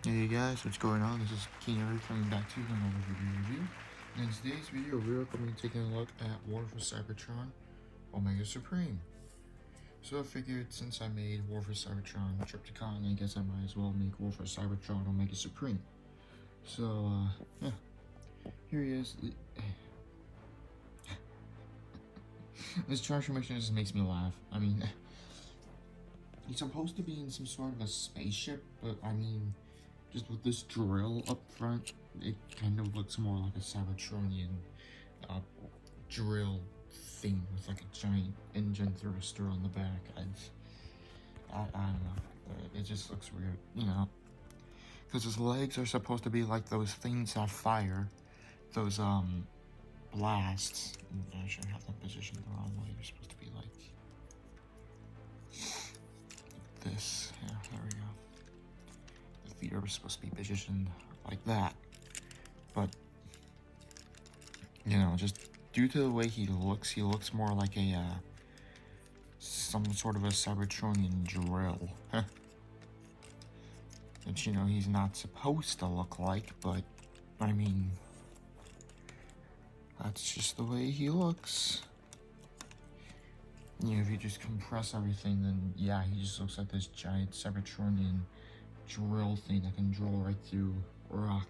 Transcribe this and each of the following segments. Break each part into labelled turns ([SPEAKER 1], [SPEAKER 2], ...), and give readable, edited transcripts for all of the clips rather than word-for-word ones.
[SPEAKER 1] Hey guys, what's going on? This is Keener coming back to you with another video review. And in today's video, we're going to be taking a look at War for Cybertron Omega Supreme. So I figured since I made War for Cybertron Triptychon, I guess I might as well make War for Cybertron Omega Supreme. So, yeah. Here he is. This transformation just makes me laugh. I mean, he's supposed to be in some sort of a spaceship, but I mean, just with this drill up front, it kind of looks more like a Cybertronian drill thing with like a giant engine thruster on the back. I don't know. It just looks weird, you know? Because his legs are supposed to be like those things that fire, those blasts. I should have them positioned the wrong way. They're supposed to be like this. Yeah, there we go. The feet are supposed to be positioned like that, but you know, just due to the way he looks more like a some sort of a Cybertronian drill, which you know he's not supposed to look like, but I mean, that's just the way he looks. You know, if you just compress everything, then yeah, he just looks like this giant Cybertronian drill thing that can drill right through rock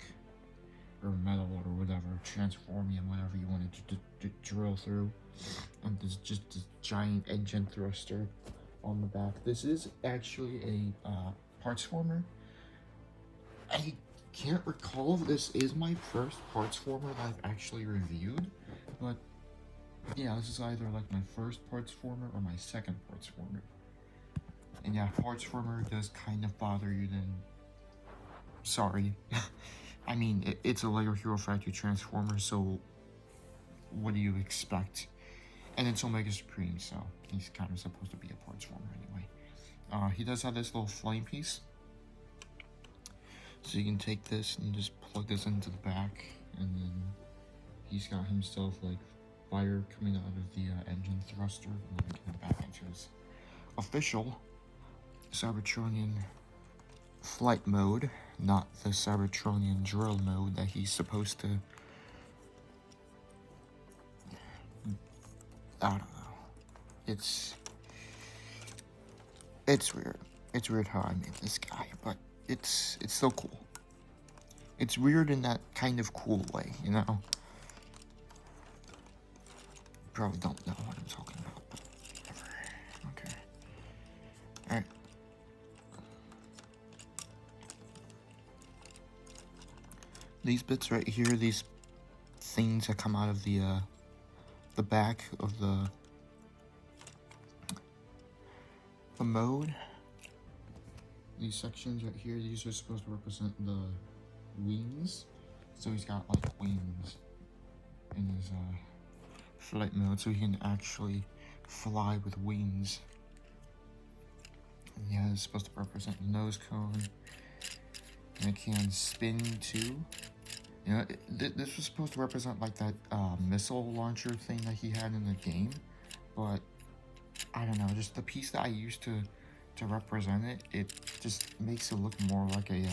[SPEAKER 1] or metal or whatever, transformium, whatever you wanted to drill through. And there's just this giant engine thruster on the back. This is actually a parts former. I can't recall if this is my first parts former that I've actually reviewed, but yeah, this is either like my first parts former or my second parts former. And yeah, parts former does kind of bother you, then sorry. I mean, it's a Lego Hero Factory Transformer, so what do you expect? And it's Omega Supreme, so he's kind of supposed to be a parts former anyway. He does have this little flame piece. So you can take this and just plug this into the back, and then he's got himself like fire coming out of the engine thruster, and then we can back into his official Cybertronian flight mode, not the Cybertronian drill mode that he's supposed to. I don't know. It's weird. It's weird how I made this guy, but it's so cool. It's weird in that kind of cool way, you know? You probably don't know what I'm talking about, but whatever. Okay. Alright. These bits right here, these things that come out of the back of the mode, these sections right here, these are supposed to represent the wings. So he's got like wings in his flight mode, so he can actually fly with wings. And yeah, it's supposed to represent the nose cone, and it can spin too. You know, this was supposed to represent like that missile launcher thing that he had in the game, but I don't know, just the piece that I used to represent it, it just makes it look more like a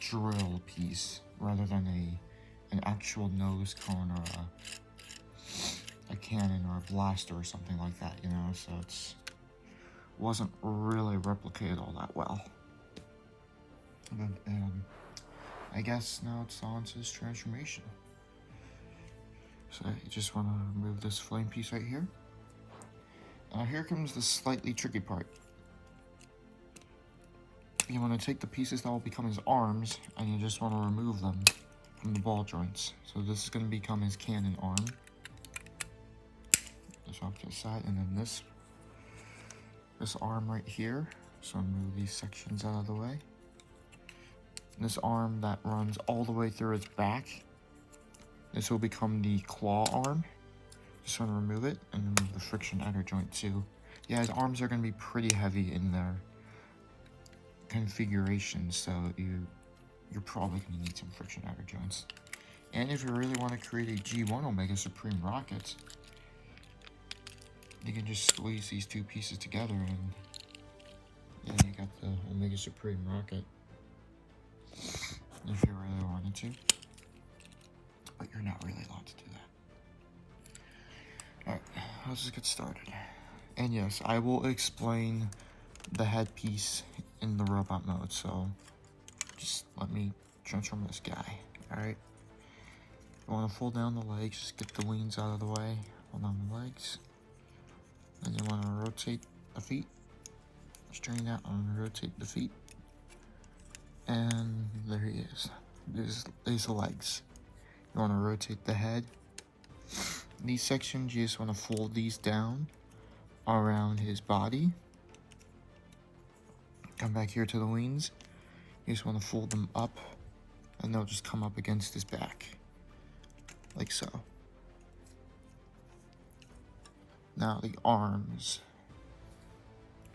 [SPEAKER 1] drill piece rather than an actual nose cone or a cannon or a blaster or something like that, you know. So wasn't really replicated all that well. But I guess now it's on to his transformation. So you just want to remove this flame piece right here. Here comes the slightly tricky part. You want to take the pieces that will become his arms, and you just want to remove them from the ball joints. So this is going to become his cannon arm. Just off to the side, and then this arm right here. So remove these sections out of the way. This arm that runs all the way through its back. This will become the claw arm. Just want to remove it and remove the friction adder joint too. Yeah, his arms are going to be pretty heavy in their configuration, so you're probably going to need some friction adder joints. And if you really want to create a G1 Omega Supreme rocket, you can just squeeze these two pieces together and Yeah, you got the Omega Supreme rocket. If you really wanted to. But you're not really allowed to do that. Alright, let's just get started. And yes, I will explain the headpiece in the robot mode, so just let me transform this guy. Alright. You want to fold down the legs, just get the wings out of the way. Fold down the legs. Then you want to rotate the feet. Straighten out and rotate the feet. And there he is. There's the legs. You want to rotate the head. These sections, you just want to fold these down around his body. Come back here to the wings. You just want to fold them up, and they'll just come up against his back. Like so. Now the arms.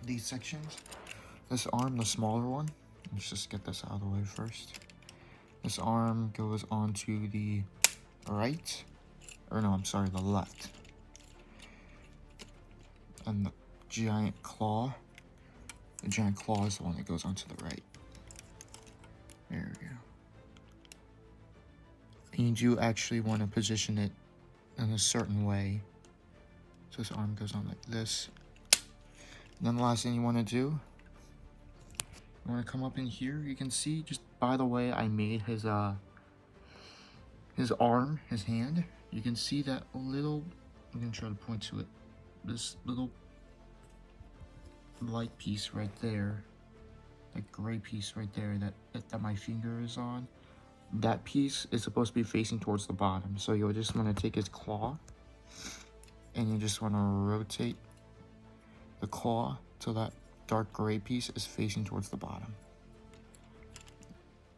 [SPEAKER 1] These sections. This arm, the smaller one. Let's just get this out of the way first. This arm goes onto the right. Or no, I'm sorry, the left. And the giant claw. The giant claw is the one that goes onto the right. There we go. And you do actually want to position it in a certain way. So this arm goes on like this. And then the last thing you want to do, you want to come up in here. You can see, just by the way I made his arm, his hand. You can see that little, I'm going to try to point to it. This little light piece right there. That gray piece right there that my finger is on. That piece is supposed to be facing towards the bottom. So you'll just want to take his claw. And you just want to rotate the claw till that dark gray piece is facing towards the bottom.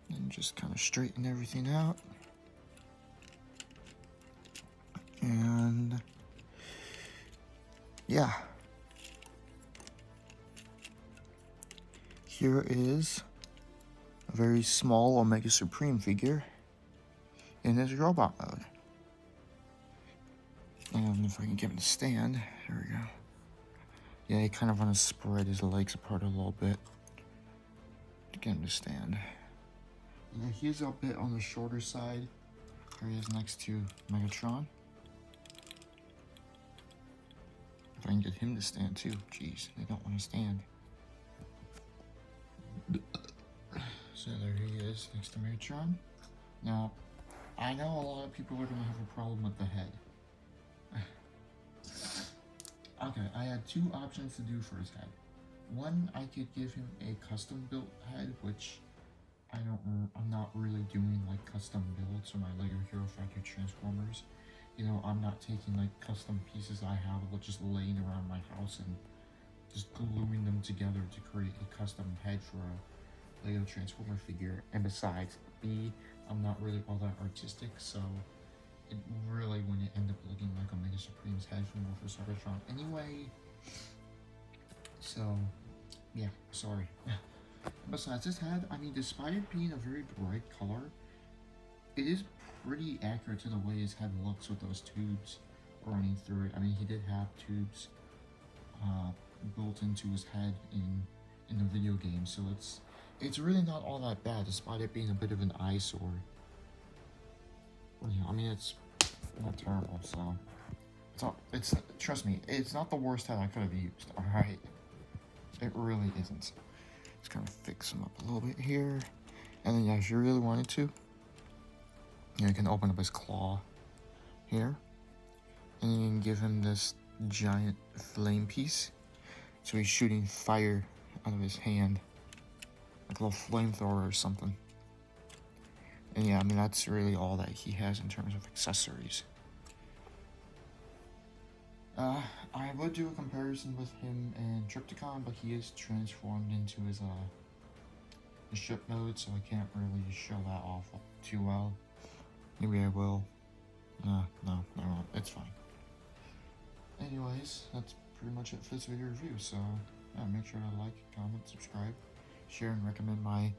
[SPEAKER 1] And just kind of straighten everything out. And yeah. Here is a very small Omega Supreme figure in his robot mode. And if I can get him to stand, there we go. Yeah, you kind of want to spread his legs apart a little bit to get him to stand. Yeah, he's a bit on the shorter side. Here he is next to Megatron. If I can get him to stand too. Jeez, they don't want to stand. So there he is next to Cybertron. Now, I know a lot of people are going to have a problem with the head. Okay, I had two options to do for his head. One, I could give him a custom built head, which I'm not really doing like custom builds for my Lego Hero Factory Transformers. You know, I'm not taking like custom pieces I have just laying around my house and just gluing them together to create a custom head for a Lego Transformer figure. And besides, I'm not really all that artistic, so it really wouldn't end up looking like Omega Supreme's head from Morpho Cybertron anyway. So, yeah, sorry. Besides, this head, I mean, despite it being a very bright color, it is pretty accurate to the way his head looks with those tubes running through it. I mean, he did have tubes built into his head in the video game, so it's really not all that bad, despite it being a bit of an eyesore. You know, I mean, it's not terrible, so trust me, it's not the worst head I could have used. All right, it really isn't. Just kind of fix him up a little bit here, and then yeah, if you really wanted to, you can open up his claw here, and you can give him this giant flame piece, so he's shooting fire out of his hand, like a little flamethrower or something. And yeah, I mean, that's really all that he has in terms of accessories. I would do a comparison with him and Trypticon, but he is transformed into his ship mode, so I can't really show that off too well. Maybe I will. No, never mind. It's fine. Anyways, that's pretty much it for this video review, so yeah, make sure to like, comment, subscribe, share, and recommend my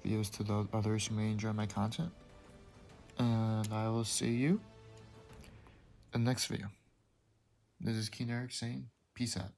[SPEAKER 1] videos to the others who may enjoy my content. And I will see you in the next video. This is Keen Eric saying, peace out.